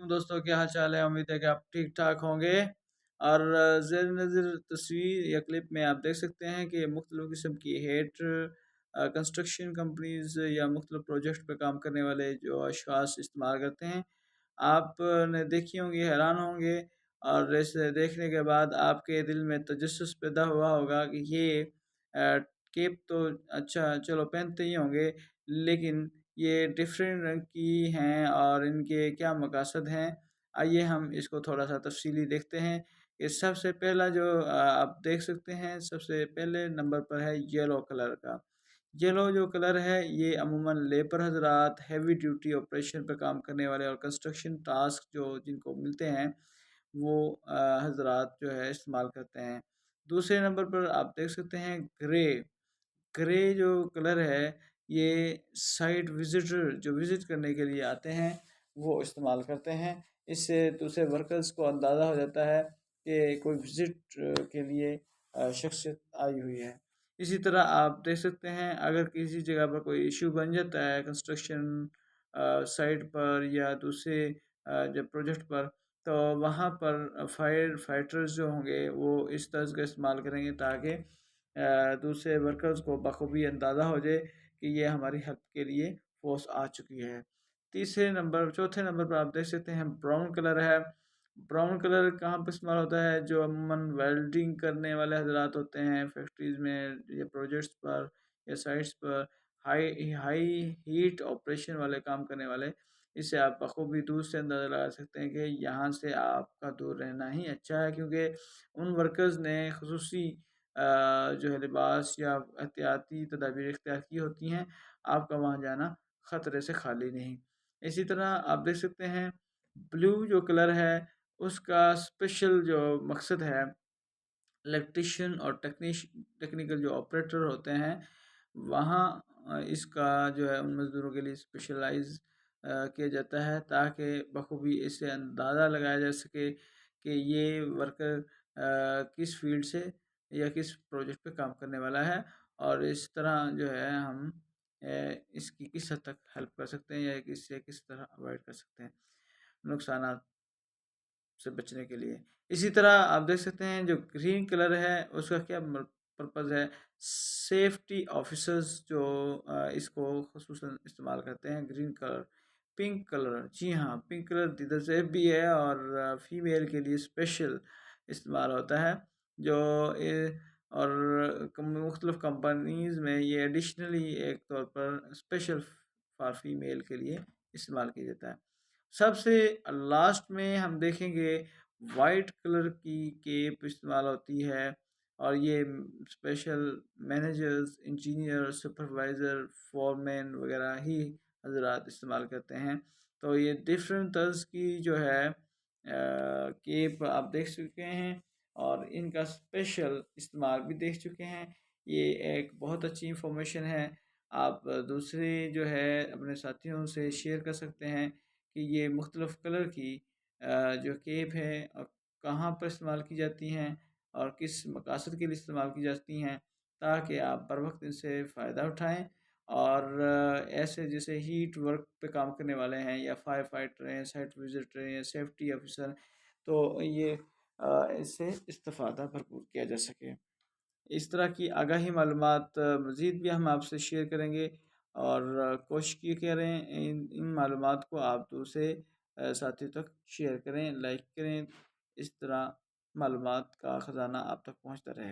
दोस्तों, क्या हाल चाल है। उम्मीद है कि आप ठीक ठाक होंगे। और ज़ेर नज़र तस्वीर या क्लिप में आप देख सकते हैं कि मुख्तलिफ़ किस्म की हेड कंस्ट्रक्शन कंपनीज़ या मुख्तलिफ़ प्रोजेक्ट पे काम करने वाले जो अशख़ास इस्तेमाल करते हैं। आपने देखी होंगी, हैरान होंगे, और इसे देखने के बाद आपके दिल में तजस्सुस पैदा हुआ होगा कि ये केप तो अच्छा चलो पहनते ही होंगे, लेकिन ये डिफरेंट रंग की हैं और इनके क्या मकासद हैं। आइए हम इसको थोड़ा-सा तफ़सीली देखते हैं। कि सबसे पहला जो आप देख सकते हैं, सबसे पहले नंबर पर है येलो कलर का। येलो जो कलर है, ये अमूमन लेबर हज़रात, हेवी ड्यूटी ऑपरेशन पे काम करने वाले और कंस्ट्रक्शन टास्क जो जिनको मिलते हैं, वो हज़रात जो है इस्तेमाल करते हैं। दूसरे नंबर पर आप देख सकते हैं ग्रे। ग्रे जो कलर है, ये साइट विज़िटर जो विज़िट करने के लिए आते हैं, वो इस्तेमाल करते हैं। इससे दूसरे वर्कर्स को अंदाज़ा हो जाता है कि कोई विज़िट के लिए शख्सियत आई हुई है। इसी तरह आप देख सकते हैं, अगर किसी जगह पर कोई इश्यू बन जाता है कंस्ट्रक्शन साइट पर या दूसरे जब प्रोजेक्ट पर, तो वहाँ पर फायर फाइटर्स जो होंगे, वो इस तर्ज़ का इस्तेमाल करेंगे ताकि दूसरे वर्कर्स को बखूबी अंदाज़ा हो जाए कि ये हमारी हेल्प के लिए फ़ोर्स आ चुकी है। चौथे नंबर पर आप देख सकते हैं ब्राउन कलर है। ब्राउन कलर कहाँ पे इस्तेमाल होता है? जो अमूमन वेल्डिंग करने वाले हज़रात होते हैं फैक्ट्रीज़ में या प्रोजेक्ट्स पर या साइट्स पर, हाई हाई हीट ऑपरेशन वाले काम करने वाले, इससे आप बखूबी दूर से अंदाज़ा लगा सकते हैं कि यहाँ से आपका दूर रहना ही अच्छा है, क्योंकि उन वर्कर्स ने ख़ुसूसी जो है लिबास या एहतियाती तदाबीर इख्तियार की होती हैं, आपका वहाँ जाना ख़तरे से खाली नहीं। इसी तरह आप देख सकते हैं ब्लू जो कलर है, उसका स्पेशल जो मकसद है, इलेक्ट्रीशियन और टेक्निकल जो ऑपरेटर होते हैं, वहाँ इसका जो है उन मज़दूरों के लिए स्पेशलाइज़ किया जाता है, ताकि बखूबी इससे अंदाज़ा लगाया जा सके कि ये वर्कर किस फ़ील्ड से या किस प्रोजेक्ट पे काम करने वाला है, और इस तरह जो है हम इसकी किस हद तक हेल्प कर सकते हैं या इससे किस तरह अवॉइड कर सकते हैं नुकसानात से बचने के लिए। इसी तरह आप देख सकते हैं जो ग्रीन कलर है, उसका क्या पर्पज़ है। सेफ्टी ऑफिसर्स जो इसको ख़ुसूसन इस्तेमाल करते हैं ग्रीन कलर। पिंक कलर, जी हाँ, पिंक कलर दीदर ज़ेब भी है और फीमेल के लिए स्पेशल इस्तेमाल होता है। जो और मुख्तलिफ़ कंपनीज़ में ये एडिशनली एक तौर पर स्पेशल फॉर फीमेल के लिए इस्तेमाल किया जाता है। सबसे लास्ट में हम देखेंगे वाइट कलर की केप इस्तेमाल होती है, और ये special managers, engineer, supervisor, foreman वगैरह ही हज़रात इस्तेमाल करते हैं। तो ये डिफरेंट तर्ज की जो है केप आप देख चुके हैं, और इनका स्पेशल इस्तेमाल भी देख चुके हैं। ये एक बहुत अच्छी इंफॉर्मेशन है। आप दूसरे जो है अपने साथियों से शेयर कर सकते हैं कि ये मुख्तलिफ़ कलर की जो केप है कहाँ पर इस्तेमाल की जाती हैं और किस मकासद के लिए इस्तेमाल की जाती हैं, ताकि आप बर वक्त इनसे फ़ायदा उठाएँ। और ऐसे जैसे हीट वर्क पे काम करने वाले हैं या फायर फाइटर हैं, साइट विजिटर हैं या सेफ्टी ऑफिसर, तो ये इससे इस्तिफ़ादा भरपूर किया जा सके। इस तरह की आगाही मालूमात मज़ीद भी हम आपसे शेयर करेंगे, और कोशिश की करें इन मालूमात को आप दूसरे साथियों तक शेयर करें, लाइक करें। इस तरह मालूमात का ख़ज़ाना आप तक पहुँचता रहे।